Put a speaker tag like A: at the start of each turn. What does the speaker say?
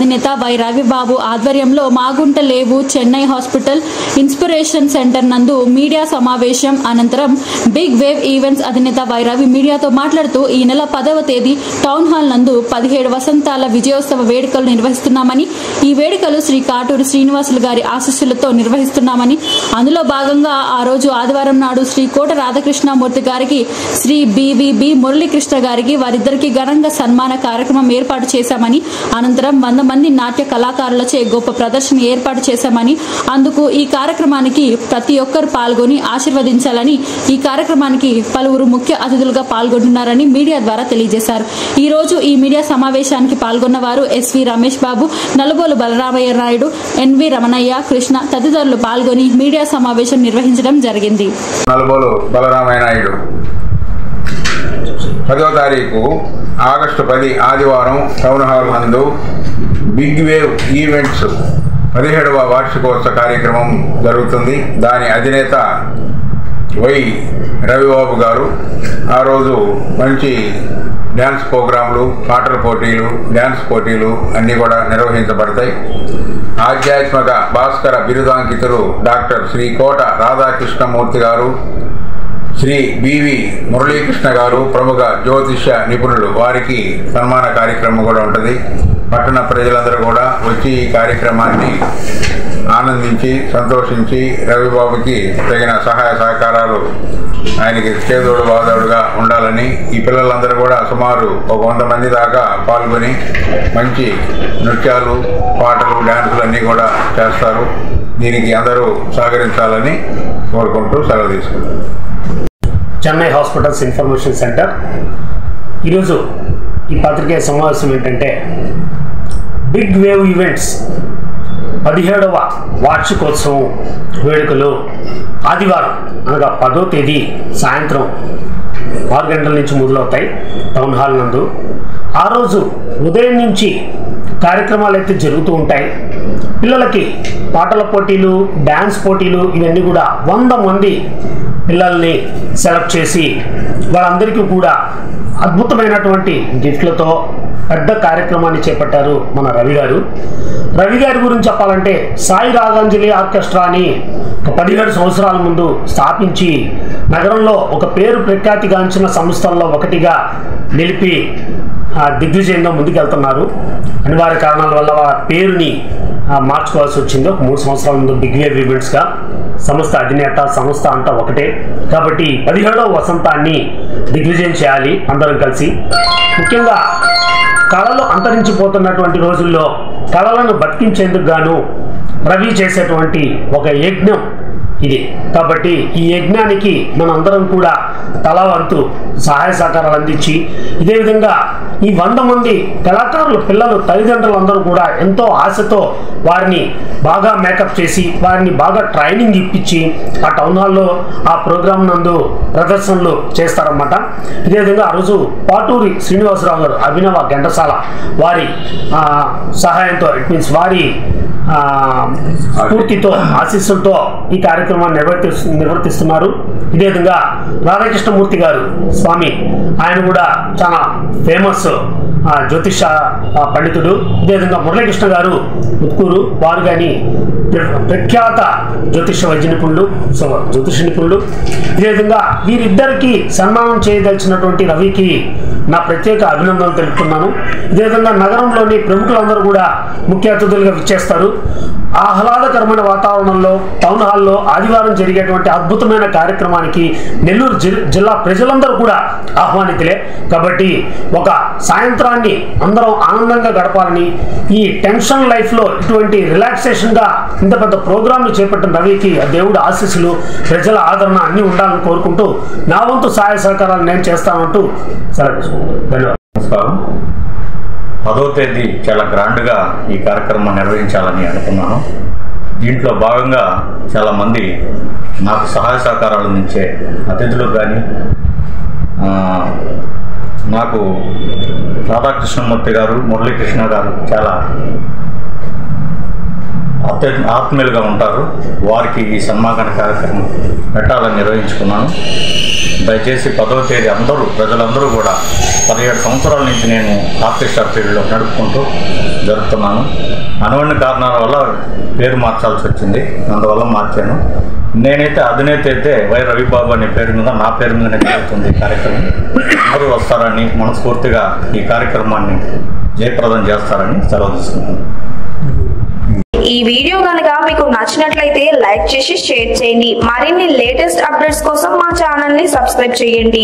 A: అధినేత వై రవిబాబు ఆధ్వర్యంలో మాగుంట లేవు చెన్నై హాస్పిటల్ ఇన్స్పిరేషన్ సెంటర్ నందు మీడియా సమావేశం అనంతరం బిగ్ వేవ్ ఈవెంట్స్ అధినేత వై రవి మీడియాతో మాట్లాడుతూ ఈ నెల 10వ తేదీ టౌన్ హాల్ నందు 17 వసంతాల విజయోత్సవ వేడుకలు నిర్వహిస్తున్నామని, ఈ వేడుకలు శ్రీ కాటూరి శ్రీనివాసులు గారి ఆశీస్సులతో నిర్వహిస్తున్నామని, అందులో భాగంగా ఆ రోజు ఆదివారం నాడు శ్రీ కోట రాధాకృష్ణమూర్తి గారికి, శ్రీ బివిబి మురళీకృష్ణ గారికి వారిద్దరికి ఘనంగా సన్మాన కార్యక్రమం ఏర్పాటు చేశామని, అనంతరం 100 మంది నాట్య కళాకారులచే గొప్ప ప్రదర్శన ఏర్పాటు చేశామని, అందుకు ఈ కార్యక్రమానికి ప్రతి ఒక్కరు పాల్గొని ఆశీర్వదించాలని, ఈ కార్యక్రమానికి పలువురు ముఖ్య అతిథులుగా పాల్గొంటున్నారని మీడియా ద్వారా తెలియజేశారు. ఈ రోజు ఈ మీడియా సమావేశానికి పాల్గొన్న వారు ఎస్వి రమేష్ బాబు, నలుబోలు బలరామయ్య నాయుడు, ఎన్వి రమణయ్య, కృష్ణ తదితరులు పాల్గొని మీడియా సమావేశం నిర్వహించడం జరిగింది.
B: నలుబోలు బలరామయ్య నాయుడు 10వ తారీఖు ఆగస్టు 10 ఆదివారం టౌన్ హాల్ నందు బిగ్ వేవ్ ఈవెంట్స్ 17వ వార్షికోత్సవ కార్యక్రమం జరుగుతుంది. దాని అధినేత వై రవిబాబు గారు ఆ రోజు మంచి డ్యాన్స్ ప్రోగ్రాంలు, పాటల పోటీలు, డ్యాన్స్ పోటీలు అన్నీ కూడా నిర్వహించబడతాయి. ఆధ్యాత్మిక భాస్కర బిరుదాంకితులు డాక్టర్ శ్రీ కోట రాధాకృష్ణమూర్తి గారు, శ్రీ బివి మురళీకృష్ణ గారు ప్రముఖ జ్యోతిష్య నిపుణులు, వారికి సన్మాన కార్యక్రమం కూడా ఉంటుంది. పట్టణ ప్రజలందరూ కూడా వచ్చి ఈ కార్యక్రమాన్ని ఆనందించి సంతోషించి రవిబాబుకి తగిన సహాయ సహకారాలు ఆయనకి చేదోడు వాదోడుగా ఉండాలని, ఈ పిల్లలందరూ కూడా సుమారు 100 మంది దాకా పాల్గొని మంచి నృత్యాలు, పాటలు, డ్యాన్సులు అన్నీ కూడా చేస్తారు. దీనికి అందరూ సహకరించాలని కోరుకుంటూ సెలవు తీసుకుంటారు.
C: చెన్నై హాస్పిటల్స్ ఇన్ఫర్మేషన్ సెంటర్ ఈరోజు ఈ పత్రికా సమావేశం ఏంటంటే బిగ్ వేవ్ ఈవెంట్స్ 17వ వార్షికోత్సవం వేడుకలు ఆదివారం అనగా 10వ తేదీ సాయంత్రం 6 గంటల నుంచి మొదలవుతాయి టౌన్ హాల్ నందు. ఆ రోజు ఉదయం నుంచి కార్యక్రమాలు అయితే జరుగుతూ ఉంటాయి. పిల్లలకి పాటల పోటీలు, డ్యాన్స్ పోటీలు ఇవన్నీ కూడా 100 మంది పిల్లల్ని సెలెక్ట్ చేసి వాళ్ళందరికీ కూడా అద్భుతమైనటువంటి గిఫ్ట్లతో పెద్ద కార్యక్రమాన్ని చేపట్టారు మన రవి గారు. రవి గారి గురించి చెప్పాలంటే సాయి రాగాంజలి ఆర్కెస్ట్రా అని ఒక 17 సంవత్సరాల ముందు స్థాపించి నగరంలో ఒక పేరు ప్రఖ్యాతిగాంచిన సంస్థల్లో ఒకటిగా నిలిపి దిగ్విజయంగా ముందుకెళ్తున్నారు. అనివార్య కారణాల వల్ల వారి పేరుని మార్చుకోవాల్సి వచ్చింది. ఒక 3 సంవత్సరాల ముందు బిగ్ వేవ్ ఈవెంట్స్గా సంస్థ అధినేత, సంస్థ అంతా ఒకటే. కాబట్టి 17వ వసంతాన్ని దిగ్విజయం చేయాలి అందరం కలిసి. ముఖ్యంగా కళలు అంతరించిపోతున్నటువంటి రోజుల్లో కళలను బతికించేందుకు గాను రవి చేసేటువంటి ఒక యజ్ఞం ఇది. కాబట్టి ఈ యజ్ఞానికి మనందరం కూడా తలా వంతు సహాయ సహకారాలు అందించి, ఇదే విధంగా ఈ 100 మంది కళాకారులు పిల్లలు తల్లిదండ్రులందరూ కూడా ఎంతో ఆశతో వారిని బాగా మేకప్ చేసి వారిని బాగా ట్రైనింగ్ ఇప్పించి ఆ టౌన్ హాల్లో ఆ ప్రోగ్రాం నందు ప్రదర్శనలు చేస్తారన్నమాట. ఇదే విధంగా ఆ రోజు పాటూరి శ్రీనివాసరావు గారు అభినవ ఘంటసాల వారి సహాయంతో, ఇట్ మీన్స్ వారి స్ఫూర్తితో, ఆశీస్సులతో ఈ కార్యక్రమాన్ని నిర్వర్తిస్తున్నారు. ఇదే విధంగా రాధాకృష్ణమూర్తి గారు స్వామి, ఆయన కూడా చాలా ఫేమస్ జ్యోతిష పండితుడు. ఇదే విధంగా మురళీకృష్ణ గారు ఉత్కూరు, వారు కానీ ప్రఖ్యాత జ్యోతిష వైద్య నిపుణులు, జ్యోతిష నిపుణులు. ఇదే విధంగా వీరిద్దరికీ సన్మానం చేయదలిచినటువంటి రవికి నా ప్రత్యేక అభినందనలు తెలుపుతున్నాను. ఇదే విధంగా నగరంలోని ప్రముఖులందరూ కూడా ముఖ్య అతిథులుగా విచ్చేస్తారు. ఆహ్లాదకరమైన వాతావరణంలో టౌన్ హాల్లో ఆదివారం జరిగేటువంటి అద్భుతమైన కార్యక్రమానికి నెల్లూరు జిల్లా ప్రజలందరూ కూడా ఆహ్వానితులే. కాబట్టి ఒక సాయంత్రాన్ని అందరం ఆనందంగా గడపాలని, ఈ టెన్షన్ లైఫ్లో ఇటువంటి రిలాక్సేషన్గా ఇంత పెద్ద ప్రోగ్రాంలు చేపట్టిన రవికి దేవుడి ఆశీస్సులు, ప్రజల ఆదరణ అన్నీ ఉండాలని కోరుకుంటూ నా వంతు సహాయ సహకారాలు నేను చేస్తానంటూ సెలవు తీసుకుంటాను. ధన్యవాదాలు.
D: నమస్కారం. 10వ తేదీ చాలా గ్రాండ్గా ఈ కార్యక్రమం నిర్వహించాలని అనుకున్నాను. దీంట్లో భాగంగా చాలామంది నాకు సహాయ సహకారాలు అందించే అతిథులు కానీ, నాకు రాధాకృష్ణమూర్తి గారు, మురళీకృష్ణ గారు చాలా ఆత్మీయులుగా ఉంటారు. వారికి ఈ సన్మాన కార్యక్రమం పెట్టాలని నిర్వహించుకున్నాను. దయచేసి 10వ తేదీ ప్రజలందరూ కూడా 17 సంవత్సరాల నుంచి నేను ఆర్కెస్ట్రా ఫీల్డ్లో నడుపుకుంటూ జరుపుతున్నాను. అనువైన కారణాల వల్ల పేరు మార్చాల్సి వచ్చింది, అందువల్ల మార్చాను. నేనైతే అధినేత అయితే వై రవిబాబు అనే పేరు మీద, నా పేరు మీదనే జరుగుతుంది ఈ కార్యక్రమం. అందరూ వస్తారని మనస్ఫూర్తిగా ఈ కార్యక్రమాన్ని జయప్రదం చేస్తారని సెలవు తీసుకున్నాను.
E: ఈ వీడియో కనుక మీకు నచ్చినట్లయితే లైక్ చేసి షేర్ చేయండి. మరిన్ని లేటెస్ట్ అప్డేట్స్ కోసం మా ఛానల్ ని సబ్స్క్రైబ్ చేయండి.